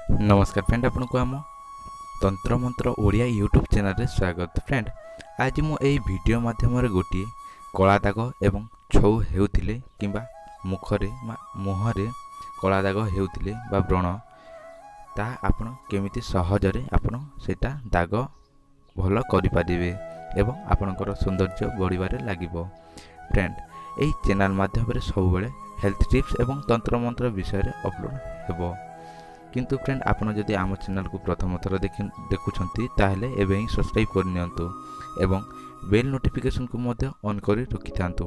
नमस्कार फ्रेंड, आपन को आम तंत्र मंत्र ओडिया यूट्यूब चैनल रे स्वागत। फ्रेंड, आज मु एई वीडियो माध्यम रे गोटी कला दाग एवं छौ हेउथिले किंबा मुखरे मुहरे कला दाग हेउथिले बा व्रण ता आपन केमिति सहजरे आपन सेटा दाग भल करि परिबे एवं आपनकर सौंदर्य बढ़िबारे लागिबो। फ्रेंड, एई चैनल माध्यम रे सब बेले हेल्थ टिप्स एवं तंत्र मंत्र विषय रे अपलोड हेबो। किंतु फ्रेंड, आपन जदि आम चैनल को प्रथम थर देखुछंती ताहले एबे ही सब्सक्राइब कर नियंतु एवं बेल नोटिफिकेशन को मध्य ऑन करी रखि थांतु,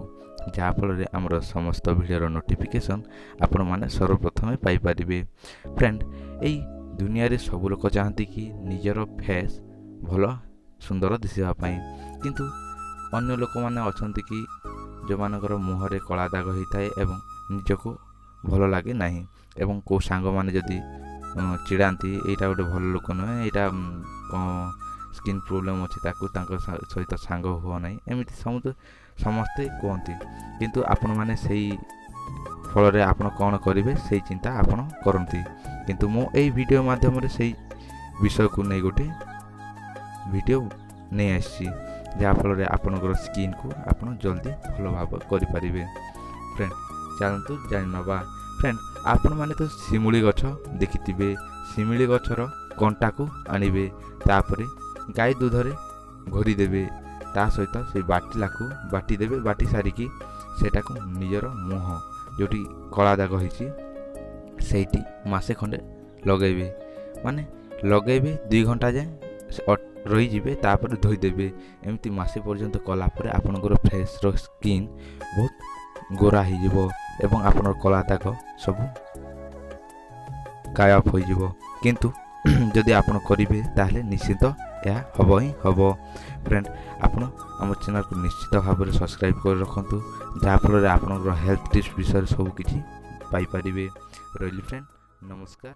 जहा फल रे हमर समस्त वीडियो नोटिफिकेशन आपण माने सर्वप्रथम पाई परिबे। फ्रेंड, एई दुनिया रे सब लोक चाहती कि निजर फेस भलो सुंदर दिसिबा पई, किंतु अन्य लोक माने अछंती कि जो मानकर मुहरे कला दाग होइताए एवं निजको भलो लागे नाही एवं को सांग माने जदि चिड़ाती एटा गोटे भल लोक नुहे, यहाँ स्किन प्रोब्लेम अच्छी सहित सांग हुआ ना, एमती समस्ते कहती। किंतु आपण माने सही फल आपण कौन करेंगे से चिंता आपण करती। किंतु मो एई वीडियो माध्यम रे सही विषय को नहीं गोटे वीडियो नहीं आसी, जहाँ फल आपणकर स्किन को आपण जल्दी भल भाव करें। फ्रेंड, चलतु जान नवा। फ्रेंड, आपण माने तो शिमुली गछ देखिथिबे, शिमुली गछर कंटा को आनिबे, तापरे गाय दूधरे घोरी देबे, ता सहित से बाटिला को बाटी देबे, बाटी सारिकी सेटा को निजर मुह जोटी कला दाग होइछि सेठी मासे खंडे लगेबे, माने लगेबे 2 घंटा जाए रही जिबे, तापर धोई देबे। एमती मासे पर्यंत कला परे आपनकर फेस रो स्किन बहुत गोरा हो जिवो एवं आपनर कला दाग सब गायब हो जिवो। किंतु जदि आपण करिवे ताहले निश्चित यह हबो ही हबो। फ्रेंड, आपण आम चैनल को निश्चित भाव में सब्सक्राइब कर रखंतु, जहाँ फल आपनकर हेल्थ टिप्स विषय सब किछि पाई परिबे। रहिली फ्रेंड, नमस्कार।